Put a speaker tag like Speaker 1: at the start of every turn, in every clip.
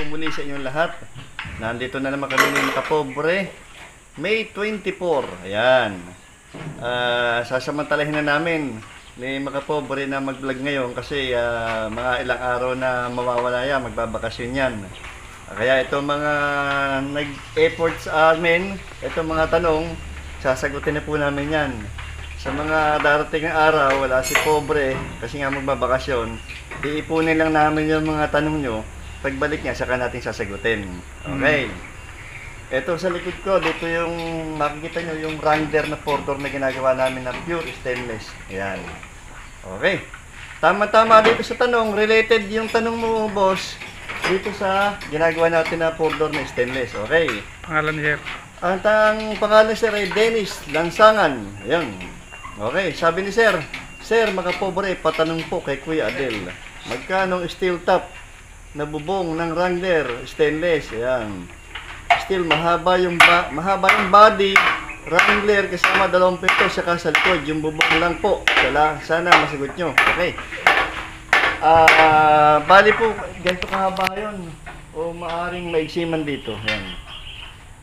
Speaker 1: muli sa inyong lahat. Nandito na naman kami ng Kapobre. May 24. Ayan. Sasamantalahin na namin ni Makapobre na mag-vlog ngayon kasi mga ilang araw na mawawala yan, magbabakasyon yan. Kaya ito mga nag-effort sa amin, ito mga tanong, sasagutin na po namin yan. Sa mga darating na araw, wala si Pobre kasi nga magbabakasyon, iipunin lang namin yung mga tanong nyo. Pagbalik niya, saka natin sasagutin. Okay. Ito sa likod ko, dito yung makikita nyo yung Wrangler na 4-door na ginagawa namin na pure stainless. Ayan. Okay. Tama-tama dito sa tanong, related yung tanong mo, boss, dito sa ginagawa natin na 4-door na stainless. Okay.
Speaker 2: Pangalan niya?
Speaker 1: Ang pangalan sir ay Dennis Lansangan. Ayan. Okay. Sabi ni sir, Sir, Makapobre, patanong po kay Kuya Adel. Magkano steel top na bubong ng Wrangler stainless? Ayan. Still mahaba yung body Wrangler kasama dalawang pinto saka sa likod yung bubong lang po. Sana masagot nyo. Okay. Bali po ganito kahaba yun o maaring maigsiman dito. Ayan.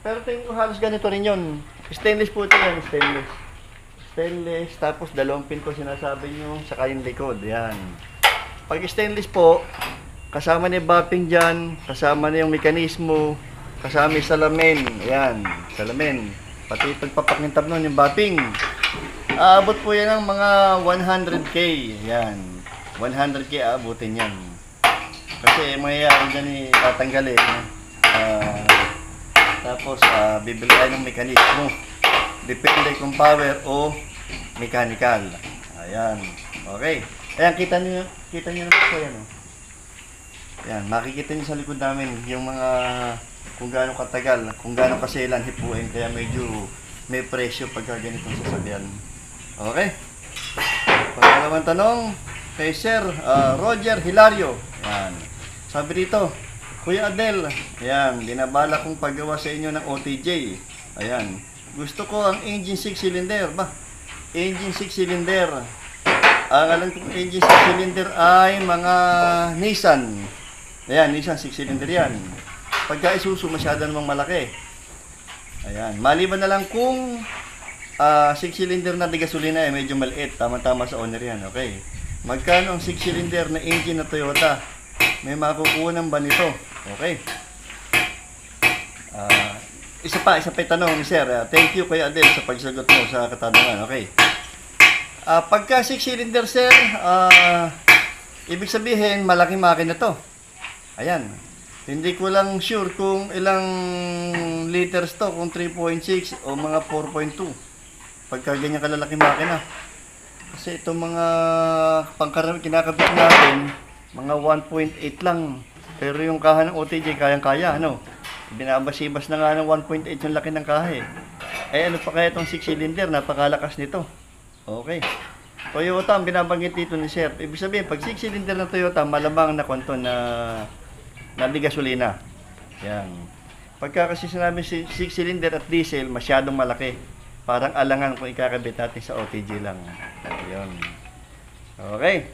Speaker 1: Pero tingin ko halos ganito rin yun. Stainless po ito yan. Stainless tapos dalawang pinto sinasabi nyo saka yung likod. Ayan. Pag stainless po, kasama na yung buffing dyan, kasama na yung mekanismo, kasama yung salamin. Ayan, salamin. Pati pagpapakintab nun yung buffing. Aabot po yan ng mga 100k. Ayan, 100k aabutin yan. Kasi mayayari dyan tatanggalin. Tapos bibili tayo ng mekanismo. Depende kung power o mechanical. Ayan, okay. Ayan, kita nyo na po yan. Ayan, makikita nyo sa likod namin yung mga kung gaano katagal, kung gaano kaselan hipuin, kaya medyo may presyo pagka ganitong sasakyan. Okay. Pangalawang tanong kay Sir Roger Hilario. Ayan. Sabi dito, Kuya Adel, ayan, dinabala kong paggawa sa inyo ng OTJ. Ayan. Gusto ko ang engine 6-cylinder. Engine 6-cylinder. Ang alam kong engine 6-cylinder ay mga Nissan. Ayan, Nissan 6-cylinder yan. Pagka Isuzu, masyado namang malaki. Ayan. Maliban na lang kung 6-cylinder na di gasolina medyo maliit. Tama-tama sa owner yan. Okay. Magkano ang 6-cylinder na engine na Toyota? May makukunan ba nito? Okay. Isa pa yung tanong ni Sir. Thank you Kuya Adel sa pagsagot mo sa katanungan. Okay. Pagka 6-cylinder sir, ibig sabihin malaking makina to. Ayan. Hindi ko lang sure kung ilang liters to, kung 3.6 o mga 4.2. Pagka ganyan kalalaking makina. Kasi itong mga pangkarami kinakabit natin, mga 1.8 lang. Pero yung kaha ng OTJ kayang-kaya, ano? Binabasibas na nga ng 1.8 yung laki ng kaha eh. Ano pa kaya itong 6-cylinder, napakalakas nito. Okay. Toyota ang binabanggit dito ni Sir. Ibig sabihin, pag 6-cylinder ng Toyota, malamang na kwanto na di gasolina. Yan. Pagka kasi sinabi 6-cylinder at diesel, masyadong malaki. Parang alangan kung ikakabit natin sa OTG lang. Ayun. Okay.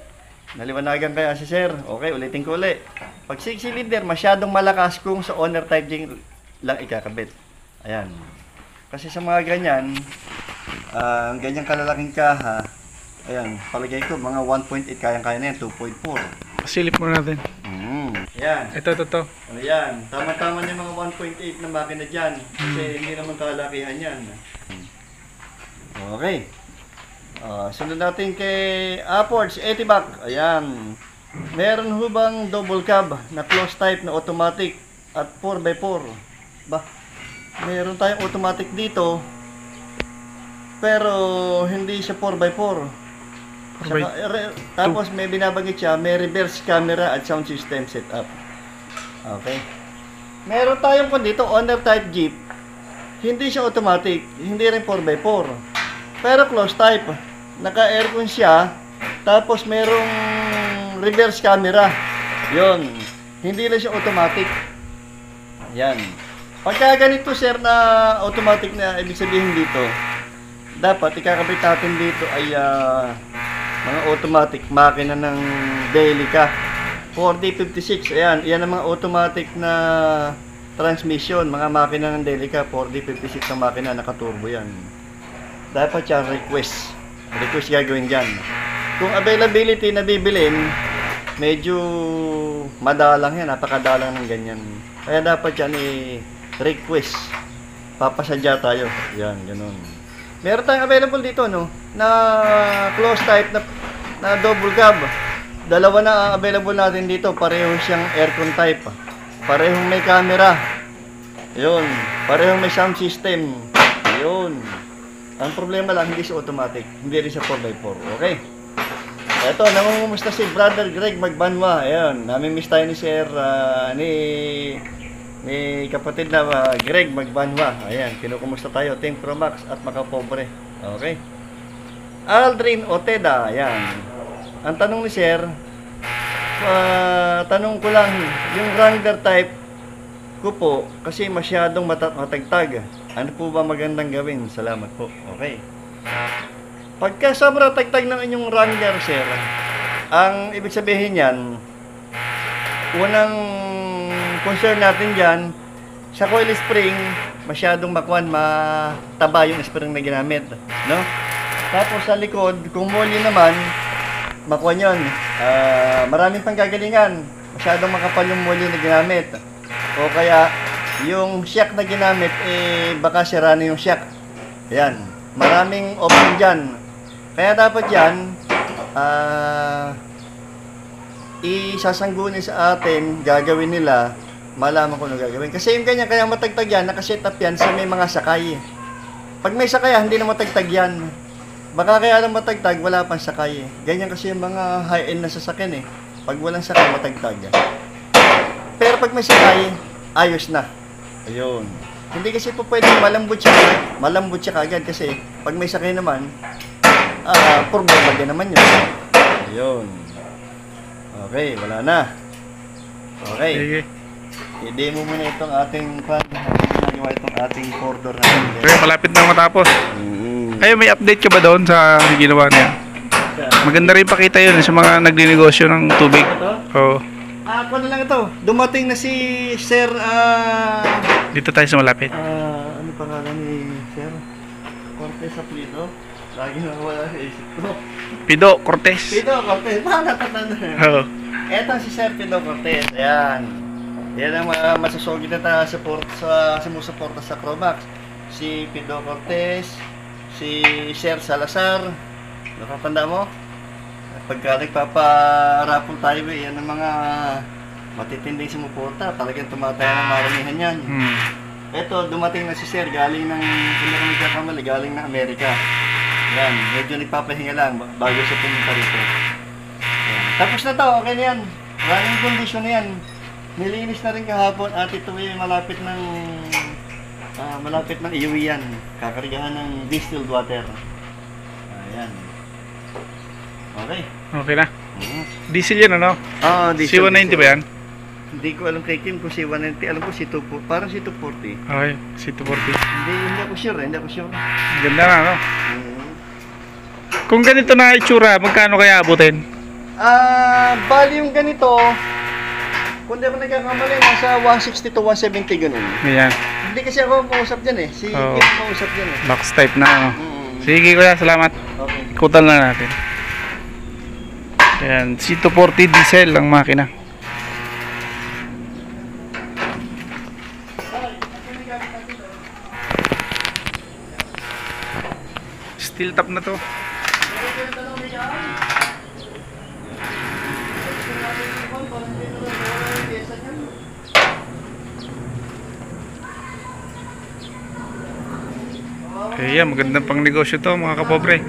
Speaker 1: Naliwanagan kaya si Sir. Okay, ulitin ko ulit. Pag 6-cylinder, masyadong malakas kung sa owner type J lang ikakabit. Ayan. Kasi sa mga ganyan, ganyang kalalaking kaha, ayan, palagay ko, mga 1.8 kayang-kaya na yan, 2.4.
Speaker 2: Silip mo natin.
Speaker 1: Ayan.
Speaker 2: Ito.
Speaker 1: Ano yan? Tama-tama na yung mga 1.8 na makina dyan. Kasi hindi naman kalakihan yan. Okay. Sunod natin kay Upwards, Etibac. Ayan. Meron ho bang double cab na close type na automatic at 4x4? Meron tayong automatic dito. Pero hindi siya 4x4. Tapos may binabanggit siya, may reverse camera at sound system setup. Okay. Meron tayong dito, owner type Jeep. Hindi siya automatic, hindi rin 4x4. Pero close type. Naka-aircon siya, tapos merong reverse camera. Yon. Hindi lang siya automatic. Yan. Pagka ganito sir na automatic na ibig sabihin dito, dapat ikakabit natin dito ay mga automatic makina ng Delica. 4D56. Ayan, yan ang mga automatic na transmission, mga makina ng Delica. 4D56 ang makina, naka-turbo yan. Dapat yan request gagawin dyan. Kung availability na bibilin, medyo madalang yan, napakadalang ng ganyan. Kaya dapat yan request, papasadya tayo. Yan, ganun. Meron tayong available dito, no, na close type na double cab. Dalawa na ang available natin dito, pareho siyang aircon type, parehong may camera, yun, parehong may sound system, yun. Ang problema lang, hindi siya automatic, hindi rin siya 4x4, okay? Eto, namumumusta si Brother Greg Magbanwa. Ayan, namimiss tayo ni Sir, ni kapatid na Greg Magbanwa. Ayan, kinukumusta tayo, Team Promax at Makapobre. Okay? Aldrin Oteda, ayan. Ang tanong ni Sir, tanong ko lang, yung Wrangler type ko po, kasi masyadong matagtag. Ano po ba magandang gawin? Salamat po. Okay. Pagka sobra tagtag ng inyong Wrangler, Sir, ang ibig sabihin yan, unang concern natin dyan, sa coil spring, masyadong mataba yung spring na ginamit, no? Tapos sa likod, kung molly naman, makuha yun, maraming panggagalingan, masyadong makapal yung molly na ginamit, o kaya yung shock na ginamit, baka sira na yung shock. Ayan, maraming option dyan. Kaya dapat yan, isasangguni sa atin, gagawin nila, malaman kung ano gagawin. Kasi yung ganyan, kaya matagtag yan, nakaset up yan sa may mga sakay. Pag may sakay, hindi na matagtag yan. Baka kaya lang matagtag, wala pang sakay. Ganyan kasi yung mga high-end na sasakyan Pag walang sakay, matagtag. Pero pag may sakay, ayos na. Ayun. Hindi kasi po pwedeng malambot siya kagad kasi pag may sakay naman, problema din naman yun. Ayun. Okay, wala na. Okay.
Speaker 2: Sige.
Speaker 1: I-demo muna itong ating ginagawa itong ating corridor natin.
Speaker 2: Okay, malapit na matapos. Ay, may update ka ba doon sa ginawa niya? Maganda rin pakita yun sa mga nagninegosyo ng tubig. Oo.
Speaker 1: Ako na lang ito. Dumating na si Sir,
Speaker 2: Dito tayo sa malapit.
Speaker 1: ano pangalan ni Sir? Cortez Aplido. Lagi na wala sa isip ko.
Speaker 2: Pido Cortez.
Speaker 1: Pido Cortez. Baka natatanda na.
Speaker 2: Oo.
Speaker 1: Eto si Sir Pido Cortez. Ayan. Yan ang masasogit na sumusuporta sa Cromax. Si Pido Cortez, si Sir Salazar. Nakatanda mo? Pagka nagpaparapol tayo, yan ang mga matitinding sumuporta. Talagang tumataya ng maramihan yan. Eto, dumating na si Sir. Galing ng, kung ako nagkakamali, galing ng Amerika. Yan, medyo nagpapahinga lang bago siya pumunta rito. Yan. Tapos na to, okay na yan. Running condition na yan. Nilinis na rin kahapon at ito ay malapit ng iuwi yan. Kakargahan ng distilled water. Ayan. Okay.
Speaker 2: Okay na. Diesel yan ano?
Speaker 1: Diesel.
Speaker 2: C190 ba yan?
Speaker 1: Hindi ko alam kay Kim kung C190. Alam ko C240. Parang C240.
Speaker 2: Okay, C240.
Speaker 1: Hindi ako sure.
Speaker 2: Ganda na no? Kung ganito na itsura, magkano kaya abutin?
Speaker 1: Bali yung ganito, kung di ako nagkakamali, nasa 160 to 170 ganun.
Speaker 2: Ayan.
Speaker 1: Hindi kasi ako mausap dyan si
Speaker 2: Oo.
Speaker 1: Kim mausap dyan
Speaker 2: Box type na ano? Sige kuya, salamat.
Speaker 1: Okay.
Speaker 2: Ikutan na natin. Ayan, C240 diesel ang makina. Steel top na to. Kaya magandang pang negosyo to mga kapobre.